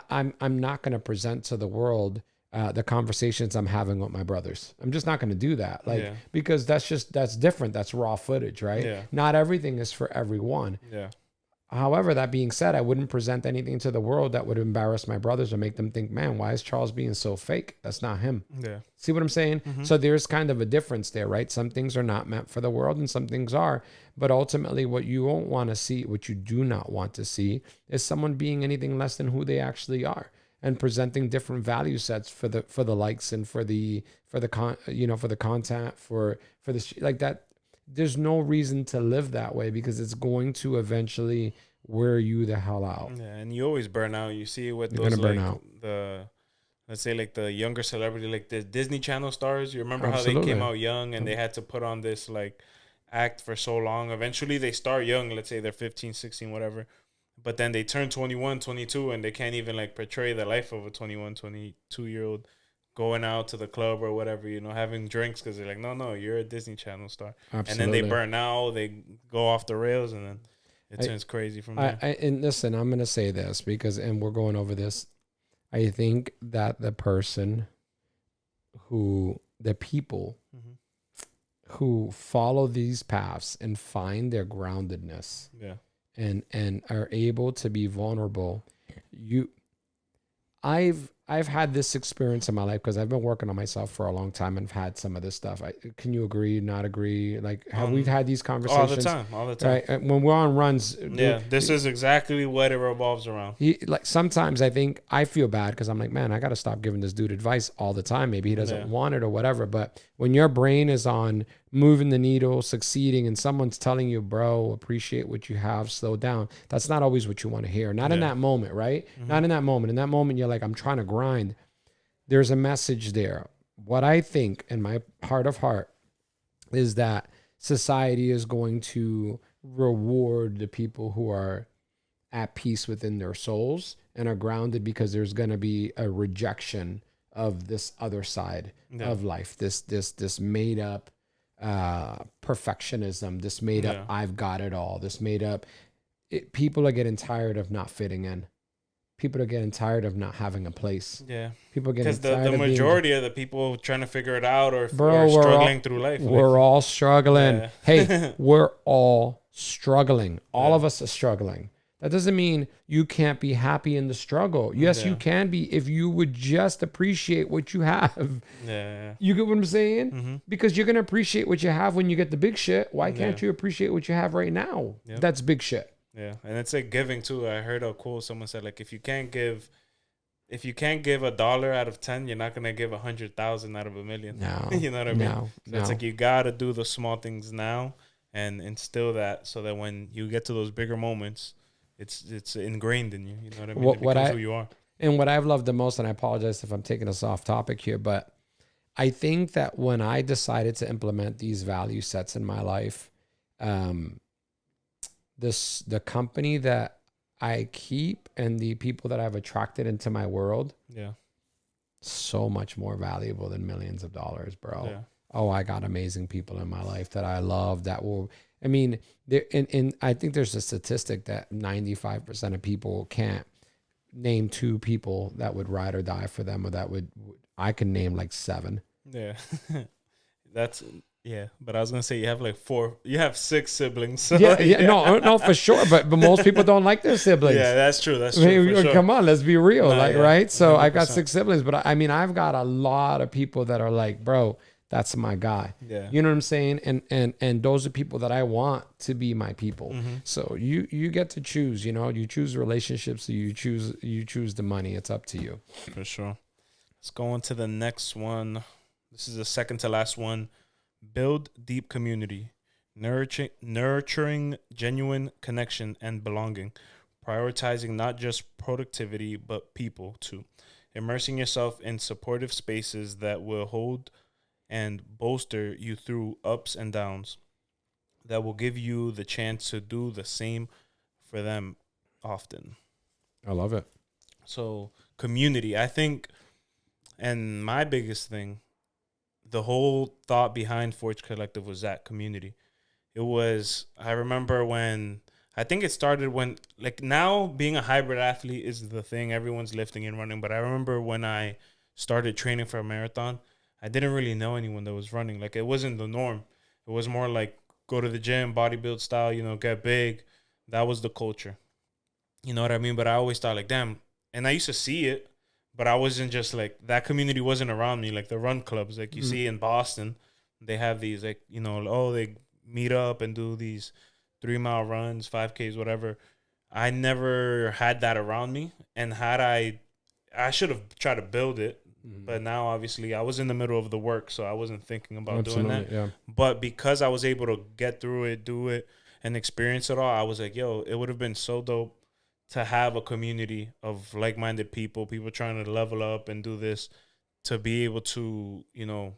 I'm not going to present to the world the conversations I'm having with my brothers. I'm just not going to do that, because that's different. That's raw footage, right? Yeah. Not everything is for everyone. Yeah. However, that being said, I wouldn't present anything to the world that would embarrass my brothers or make them think, man, why is Charles being so fake? That's not him. Yeah. See what I'm saying? So there's kind of a difference there, right? Some things are not meant for the world and some things are. But ultimately, what you won't want to see, what you do not want to see, is someone being anything less than who they actually are and presenting different value sets for the likes and for the content, for the like that. There's no reason to live that way, because it's going to eventually wear you the hell out. Yeah, and you always burn out. You see what You're those gonna burn like out. let's say like the younger celebrity, like the Disney Channel stars. You remember how Absolutely. they came out young and they had to put on this like act for so long. Eventually they start young. Let's say they're 15, 16, whatever. But then they turn 21, 22, and they can't even like portray the life of a 21, 22-year-old. Going out to the club or whatever, having drinks, because they're like, no, you're a Disney Channel star. Absolutely. And then they burn out, they go off the rails, and then it turns crazy from there. And listen, I'm going to say this and we're going over this. I think that the people who follow these paths and find their groundedness, and are able to be vulnerable, I've had this experience in my life because I've been working on myself for a long time and have had some of this stuff. Can you agree, not agree? Like, have we had these conversations? All the time. Right? When we're on runs. Yeah, this is exactly what it revolves around. Like, sometimes I feel bad because I'm like, man, I got to stop giving this dude advice all the time. Maybe he doesn't want it or whatever. But when your brain is on moving the needle, succeeding, and someone's telling you, bro, appreciate what you have, slow down. That's not always what you want to hear. Not in that moment, right? Not in that moment. In that moment, you're like, I'm trying to grind. There's a message there. What I think in my heart of heart is that society is going to reward the people who are at peace within their souls and are grounded, because there's going to be a rejection of this other side of life, this made up perfectionism, this made up I've got it all, this made up people are getting tired of not fitting in. People are getting tired of not having a place. Yeah. People are getting tired because the majority of the people trying to figure it out or struggling through life. We're all struggling. Yeah. Hey, we're all struggling. All of us are struggling. That doesn't mean you can't be happy in the struggle. Yes, you can be if you would just appreciate what you have. Yeah. You get what I'm saying? Mm-hmm. Because you're going to appreciate what you have when you get the big shit. Why can't Yeah. you appreciate what you have right now? Yep. That's big shit. Yeah. And it's like giving too. I heard a quote, someone said, like, if you can't give $1 out of 10, you're not gonna give 100,000 out of 1,000,000. No. You know what I mean? No. So it's like you gotta do the small things now and instill that, so that when you get to those bigger moments, it's ingrained in you. You know what I mean? It becomes who you are. And what I've loved the most, and I apologize if I'm taking us off topic here, but I think that when I decided to implement these value sets in my life, the company that I keep and the people that I've attracted into my world, so much more valuable than millions of dollars, bro. Yeah. Oh, I got amazing people in my life that I love that will, I mean, and I think there's a statistic that 95% of people can't name 2 people that would ride or die for them, or that would, I can name like 7. Yeah. But I was gonna say you have like 4. You have 6 siblings. So no, for sure. But most people don't like their siblings. Yeah, that's true. That's true. I mean, sure. Come on, let's be real, right? So 100%. I've got 6 siblings, but I mean, I've got a lot of people that are like, bro, that's my guy. Yeah, you know what I'm saying? And those are people that I want to be my people. Mm-hmm. So you get to choose. You know, you choose relationships. So you choose the money. It's up to you. For sure. Let's go on to the next one. This is the second to last one. Build deep community, nurturing genuine connection and belonging, prioritizing not just productivity, but people too. Immersing yourself in supportive spaces that will hold and bolster you through ups and downs, that will give you the chance to do the same for them often. I love it. So community, I think, and my biggest thing, the whole thought behind Forge Collective was that community. It was, I remember when, I think it started when, like now being a hybrid athlete is the thing, everyone's lifting and running. But I remember when I started training for a marathon, I didn't really know anyone that was running. Like it wasn't the norm. It was more like go to the gym, bodybuild style, you know, get big. That was the culture. You know what I mean? But I always thought like, damn. And I used to see it. But I wasn't just like, that community wasn't around me. Like the run clubs, like you see in Boston, they have these like, you know, they meet up and do these 3-mile runs, 5Ks, whatever. I never had that around me. And I should have tried to build it. Mm-hmm. But now obviously I was in the middle of the work, so I wasn't thinking about doing that. Yeah. But because I was able to get through it, do it, and experience it all, I was like, yo, it would have been so dope to have a community of like-minded people trying to level up and do this, to be able to, you know,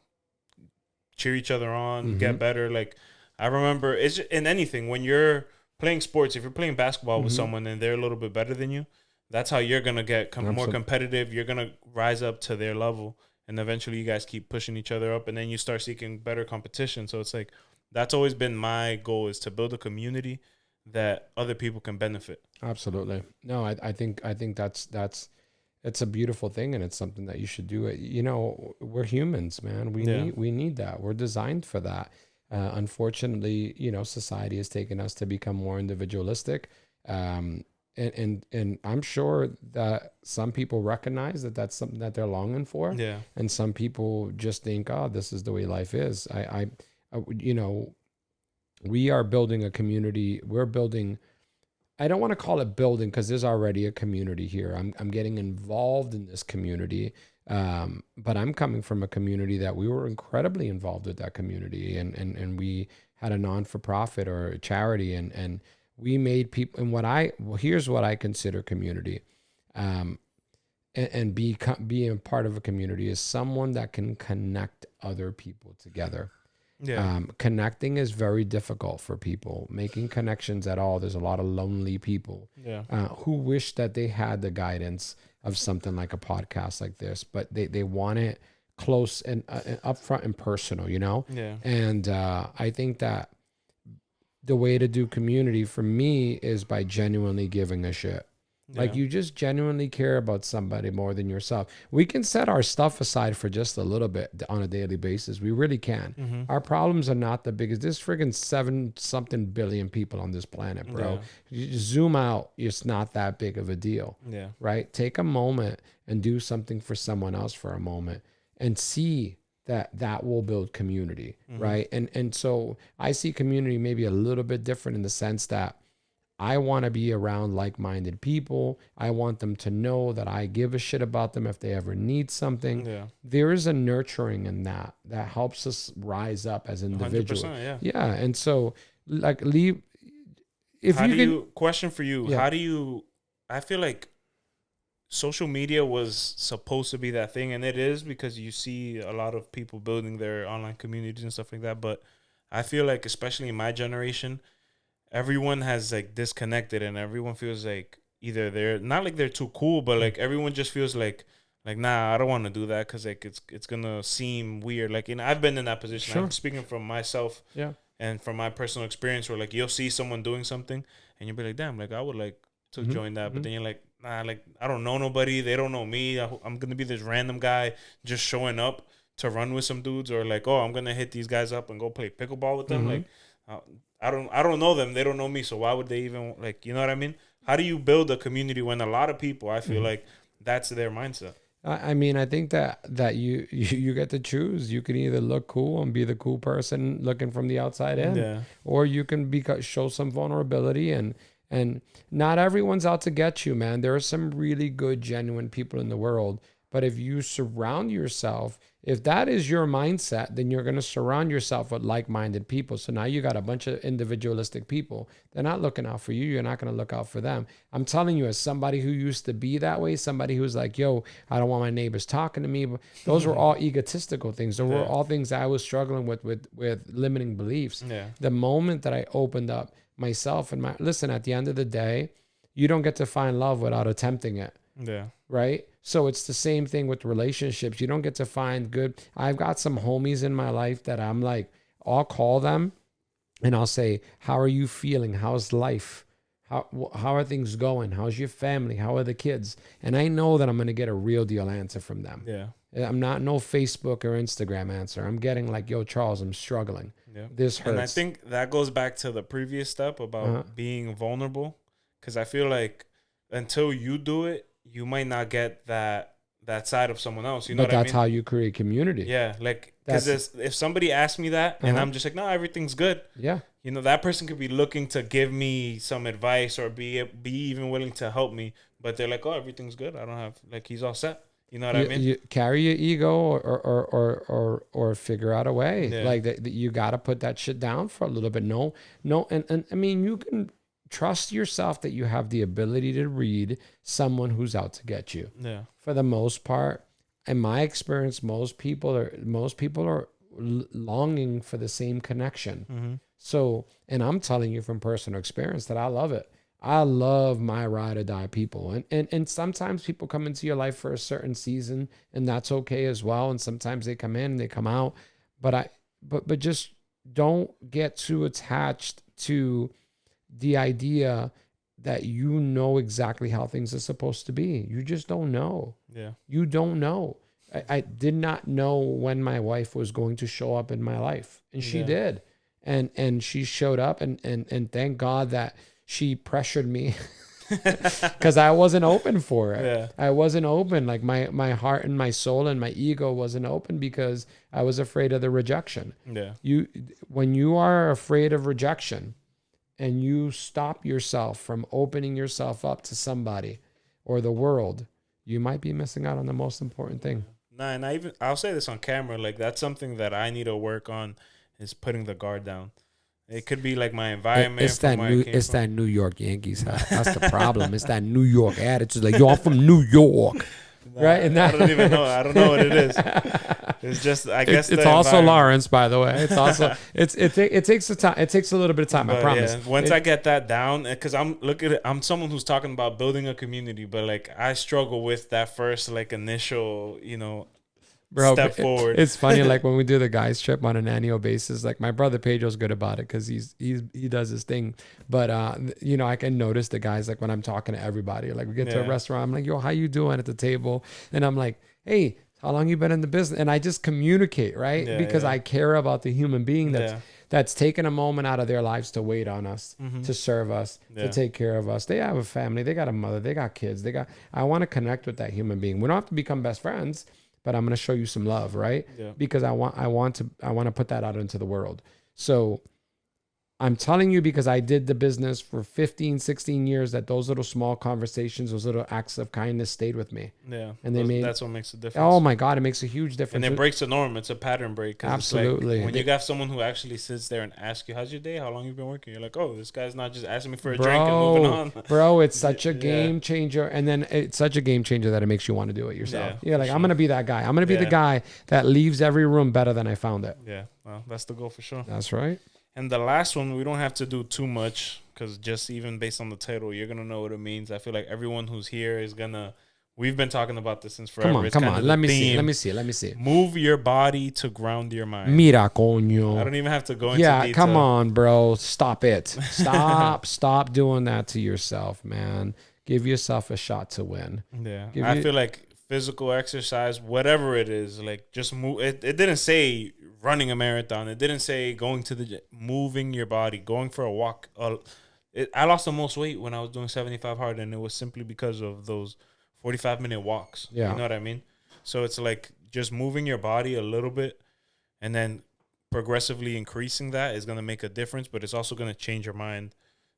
cheer each other on, get better. Like I remember it's in anything, when you're playing sports, if you're playing basketball with someone and they're a little bit better than you, that's how you're going to get more competitive. You're going to rise up to their level, and eventually you guys keep pushing each other up, and then you start seeking better competition. So it's like, that's always been my goal, is to build a community that other people can benefit. Absolutely. No, I think that's it's a beautiful thing, and it's something that you should do. It. You know, we're humans, man. We need that. We're designed for that. Unfortunately, you know, society has taken us to become more individualistic. And I'm sure that some people recognize that that's something that they're longing for. Yeah. And some people just think, oh, this is the way life is. I you know, we are building a community. We're building, I don't want to call it building, because there's already a community here. I'm getting involved in this community. But I'm coming from a community that we were incredibly involved with that community. And we had a non-for-profit or a charity, and we made people, and here's what I consider community. And being a part of a community is someone that can connect other people together. Yeah. Connecting is very difficult for people. Making connections at all. There's a lot of lonely people who wish that they had the guidance of something like a podcast like this, but they want it close and upfront and personal, you know? Yeah. And I think that the way to do community for me is by genuinely giving a shit. Like you just genuinely care about somebody more than yourself. We can set our stuff aside for just a little bit on a daily basis. We really can. Mm-hmm. Our problems are not the biggest. There's friggin' 7-something billion people on this planet, bro. You just zoom out, it's not that big of a deal. Yeah. Right? Take a moment and do something for someone else for a moment and see that will build community. Right? And so I see community maybe a little bit different in the sense that I want to be around like-minded people. I want them to know that I give a shit about them if they ever need something. Yeah. There is a nurturing in that helps us rise up as individuals. 100%, yeah. Yeah. And so like question for you, Yeah. how do you, I feel like social media was supposed to be that thing, and it is, because you see a lot of people building their online communities and stuff like that. But I feel like, especially in my generation, everyone has like disconnected, and everyone feels like either they're not like they're too cool, but like everyone just feels like nah, I don't want to do that because like it's gonna seem weird. Like, and I've been in that position. Sure. I'm speaking from myself, and from my personal experience, where like you'll see someone doing something, and you'll be like, damn, like I would like to join that, but then you're like, nah, like I don't know nobody, they don't know me. I'm gonna be this random guy just showing up to run with some dudes, or like, oh, I'm gonna hit these guys up and go play pickleball with them, like. I don't know them. They don't know me. So why would they even, like, you know what I mean? How do you build a community when a lot of people, I feel like that's their mindset? I mean, I think that you get to choose. You can either look cool and be the cool person looking from the outside in, or you can show some vulnerability and not everyone's out to get you, man. There are some really good, genuine people in the world. But if you surround yourself, if that is your mindset, then you're going to surround yourself with like-minded people. So now you got a bunch of individualistic people. They're not looking out for you. You're not going to look out for them. I'm telling you, as somebody who used to be that way, somebody who's like, yo, I don't want my neighbors talking to me. But those were all egotistical things. Those were all things I was struggling with limiting beliefs. Yeah. The moment that I opened up myself and listen, at the end of the day, you don't get to find love without attempting it. Yeah. Right? So it's the same thing with relationships. You don't get to find good. I've got some homies in my life that I'm like, I'll call them and I'll say, how are you feeling? How's life? How are things going? How's your family? How are the kids? And I know that I'm going to get a real deal answer from them. Yeah. I'm not no Facebook or Instagram answer. I'm getting like, yo, Charles, I'm struggling. Yeah. This hurts. And I think that goes back to the previous step about being vulnerable. Because I feel like until you do it, you might not get that side of someone else. You know what I mean? But that's how you create community. Yeah, like, because if somebody asks me that and I'm just like, no, everything's good. Yeah. You know, that person could be looking to give me some advice or be even willing to help me, but they're like, oh, everything's good. I don't have, like, he's all set. You know what I mean? You carry your ego or figure out a way. Yeah. Like that you got to put that shit down for a little bit. No. And I mean, you can trust yourself that you have the ability to read someone who's out to get you. Yeah. For the most part, in my experience, most people are longing for the same connection. Mm-hmm. So, and I'm telling you from personal experience that I love it. I love my ride or die people. And sometimes people come into your life for a certain season, and that's okay as well. And sometimes they come in and they come out. But just don't get too attached to the idea that you know exactly how things are supposed to be. You just don't know. Yeah. You don't know. I did not know when my wife was going to show up in my life, and she did. And she showed up, and thank God that she pressured me because I wasn't open for it. Yeah. I wasn't open. Like my heart and my soul and my ego wasn't open because I was afraid of the rejection. Yeah. When you are afraid of rejection, and you stop yourself from opening yourself up to somebody or the world, you might be missing out on the most important thing. Nah, and I'll say this on camera, like, that's something that I need to work on, is putting the guard down. It could be like my environment. It's that New York Yankees. That's the problem. It's that New York attitude. Like, yo, I'm from New York. Right? And I don't even know. I don't know what it is. It's just, I guess it's also Lawrence, by the way. It's also it takes a time. It takes a little bit of time. I promise. Yeah, once I get that down, because I'm someone who's talking about building a community, but like I struggle with that first like initial, Bro, step forward. it's funny. Like when we do the guys trip on an annual basis, like my brother Pedro's good about it because he does his thing. But you know, I can notice the guys like when I'm talking to everybody. Like we get to a restaurant, I'm like, yo, how you doing at the table? And I'm like, hey, how long you been in the business? And I just communicate, right? Because I care about the human being that's taken a moment out of their lives to wait on us, to serve us, to take care of us. They have a family, they got a mother, they got kids, I want to connect with that human being. We don't have to become best friends, but I'm going to show you some love, right? Yeah. Because I want to put that out into the world. So I'm telling you because I did the business for 15, 16 years that those little small conversations, those little acts of kindness stayed with me. Yeah. And that's what makes a difference. Oh my God, it makes a huge difference. And it breaks the norm. It's a pattern break. Absolutely. It's like when you got someone who actually sits there and asks you, how's your day? How long you been working? You're like, oh, this guy's not just asking me for a drink and moving on. Bro, it's such a game changer. And then it's such a game changer that it makes you want to do it yourself. Yeah, like, I'm going to be that guy. I'm going to be the guy that leaves every room better than I found it. Yeah. Well, that's the goal for sure. That's right. And the last one, we don't have to do too much because just even based on the title, you're going to know what it means. I feel like everyone who's here is going to, we've been talking about this since forever. Come on. Let me see. Move your body to ground your mind. Mira, coño. I don't even have to go into detail. Yeah, come on, bro. Stop it. Stop doing that to yourself, man. Give yourself a shot to win. Yeah. I feel like physical exercise, whatever it is, like just move. It didn't say running a marathon. It didn't say going to the gym. Moving your body, going for a walk. I lost the most weight when I was doing 75 hard, and it was simply because of those 45-minute walks. Yeah. You know what I mean? So it's like just moving your body a little bit and then progressively increasing that is going to make a difference, but it's also going to change your mind,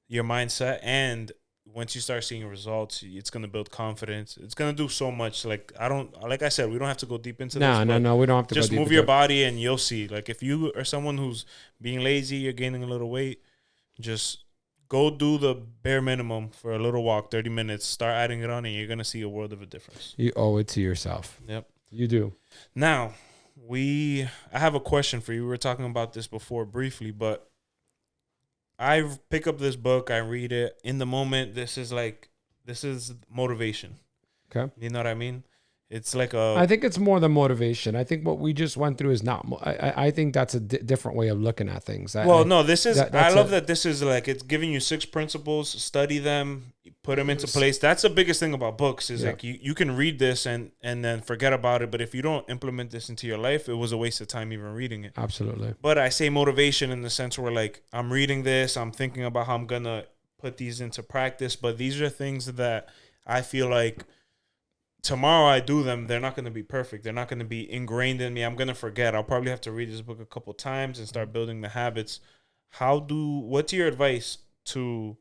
your mindset. And once you start seeing results, it's going to build confidence. It's going to do so much. Like I said, we don't have to go deep into this. No, we don't have to just move your body and you'll see. Like if you are someone who's being lazy, you're gaining a little weight, just go do the bare minimum for a little walk, 30 minutes, start adding it on, and you're going to see a world of a difference. You owe it to yourself. Yep. You do. Now, I have a question for you. We were talking about this before briefly, but I pick up this book, I read it. In the moment, this is motivation. Okay. You know what I mean? It's like I think it's more than motivation. I think what we just went through is not. I think that's a different way of looking at things. I love that this is like it's giving you 6 principles. Study them, put them into place. That's the biggest thing about books is like you can read this and then forget about it. But if you don't implement this into your life, it was a waste of time even reading it. Absolutely. But I say motivation in the sense where like I'm reading this, I'm thinking about how I'm gonna put these into practice. But these are things that I feel like tomorrow I do them, they're not going to be perfect. They're not going to be ingrained in me. I'm going to forget. I'll probably have to read this book a couple times and start building the habits. What's your advice to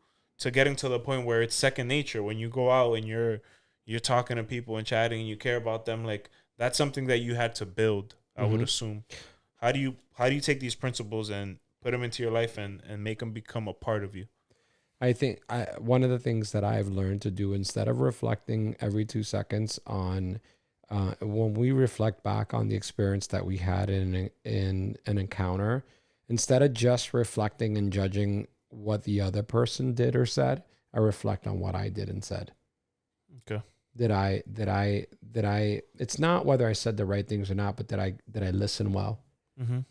getting to the point where it's second nature when you go out and you're talking to people and chatting and you care about them? Like that's something that you had to build, I would assume. How do you take these principles and put them into your life and make them become a part of you? I think one of the things that I've learned to do instead of reflecting every 2 seconds on when we reflect back on the experience that we had in an encounter, instead of just reflecting and judging what the other person did or said, I reflect on what I did and said. Okay. Did I it's not whether I said the right things or not, but did I listen well?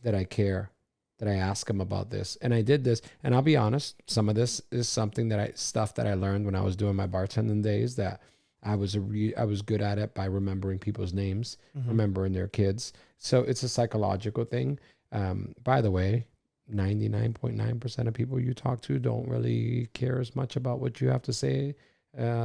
Did I care? Did I ask him about this? And I did this. And I'll be honest, some of this is something stuff that I learned when I was doing my bartending days that I was good at it by remembering people's names, remembering their kids. So it's a psychological thing. By the way, 99.9% of people you talk to don't really care as much about what you have to say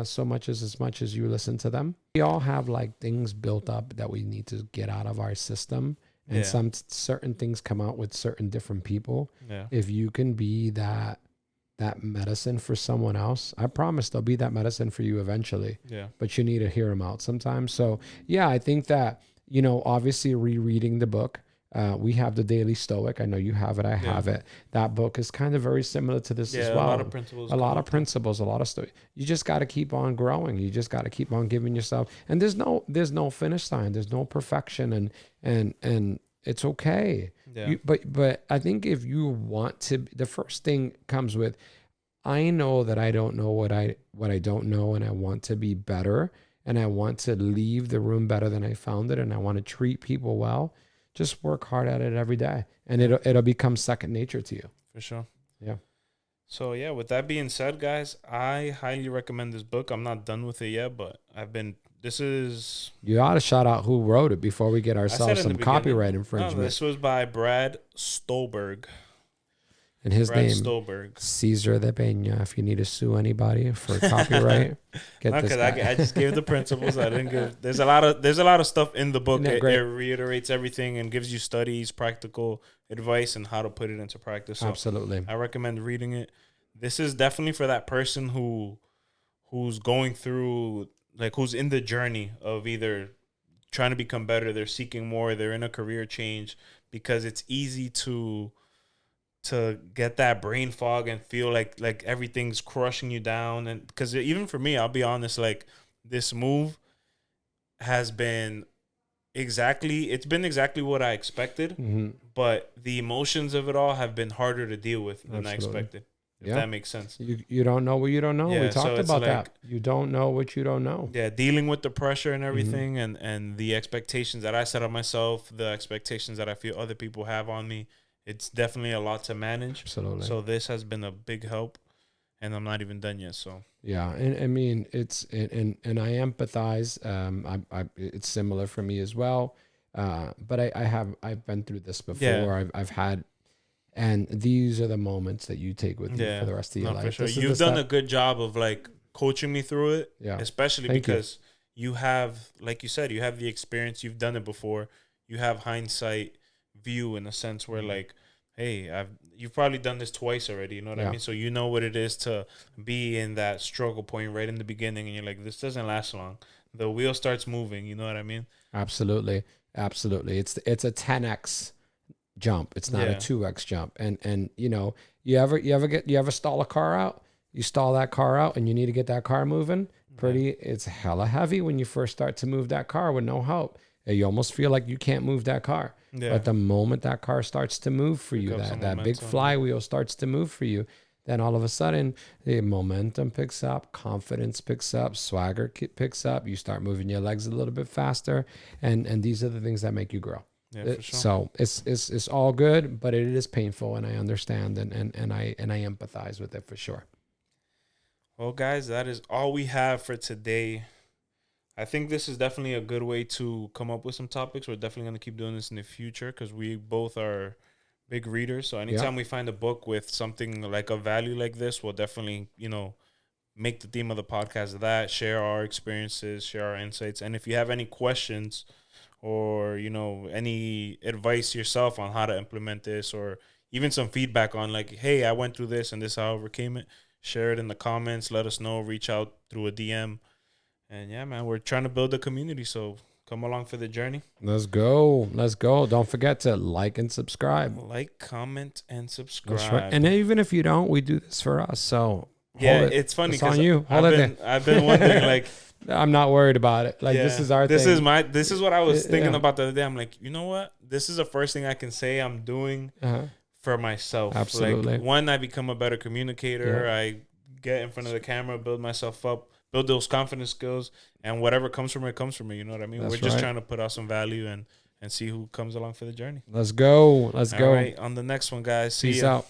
so much as you listen to them. We all have like things built up that we need to get out of our system. And some certain things come out with certain different people. Yeah. If you can be that medicine for someone else, I promise they'll be that medicine for you eventually. Yeah. But you need to hear them out sometimes. So yeah, I think that, obviously rereading the book, we have the Daily Stoic. I know you have it. I have it. That book is kind of very similar to this as well. A lot of principles, a lot of stuff. You just got to keep on growing. You just got to keep on giving yourself. And there's no finish line. There's no perfection, and it's okay. Yeah. But I think if you want to, the first thing comes with, I know that I don't know what I don't know, and I want to be better. and I want to leave the room better than I found it, and I want to treat people well, just work hard at it every day, and it'll become second nature to you. For sure. Yeah. So yeah, with that being said, guys, I highly recommend this book. I'm not done with it yet, but you ought to shout out who wrote it before we get ourselves some copyright infringement. No, this was by Brad Stulberg. And his Brad name, Stulberg. Cesar de Peña. If you need to sue anybody for copyright, get this guy. I just gave the principles. I didn't give. There's a lot of stuff in the book. It reiterates everything and gives you studies, practical advice, and how to put it into practice. So absolutely, I recommend reading it. This is definitely for that person who's going through, like, who's in the journey of either trying to become better, they're seeking more, they're in a career change, because it's easy to get that brain fog and feel like everything's crushing you down. And because even for me, I'll be honest, like, this move has been exactly what I expected, but the emotions of it all have been harder to deal with than I expected. If that makes sense. You don't know what you don't know. We talked about that. You don't know what you don't know. Yeah, dealing with the pressure and everything, and the expectations that I set on myself, the expectations that I feel other people have on me. It's definitely a lot to manage. Absolutely. So this has been a big help, and I'm not even done yet. So yeah, and I mean and I empathize. It's similar for me as well. But I've been through this before. Yeah. I've had. And these are the moments that you take with you for the rest of your life. For sure. You've done a good job of, like, coaching me through it. Yeah. Especially because you have, like you said, you have the experience. You've done it before. You have hindsight view in a sense where, like, hey, you've probably done this twice already. You know what I mean? So you know what it is to be in that struggle point right in the beginning, and you're like, this doesn't last long. The wheel starts moving. You know what I mean? Absolutely. It's a 10x. Jump. It's not a 2x jump. And you know, you ever stall a car out? You stall that car out and you need to get that car moving. It's hella heavy when you first start to move that car with no help. You almost feel like you can't move that car. Yeah. But the moment that car starts to move for you, that big flywheel starts to move for you, then all of a sudden the momentum picks up, confidence picks up, swagger picks up. You start moving your legs a little bit faster, and these are the things that make you grow. Yeah, for sure. So it's all good, but it is painful, and I understand, and I empathize with it for sure. Well, guys, that is all we have for today. I think this is definitely a good way to come up with some topics. We're definitely going to keep doing this in the future because we both are big readers. So anytime we find a book with something like a value like this, we'll definitely, make the theme of the podcast that, share our experiences, share our insights. And if you have any questions or, any advice yourself on how to implement this, or even some feedback on, like, hey, I went through this and this is how I overcame it, share it in the comments. Let us know. Reach out through a DM. And yeah, man, we're trying to build a community. So come along for the journey. Let's go. Don't forget to like and subscribe. Like, comment, and subscribe. That's right. And even if you don't, we do this for us. So yeah, it's funny because I've been wondering, like, I'm not worried about it. Like, this is our thing. This is what I was thinking about the other day. I'm like, you know what? This is the first thing I can say I'm doing for myself. Absolutely. Like, one, I become a better communicator. Yeah. I get in front of the camera, build myself up, build those confidence skills, and whatever comes from it comes from it. You know what I mean? We're just trying to put out some value and see who comes along for the journey. Let's go. All right, on the next one, guys. See ya. Peace out.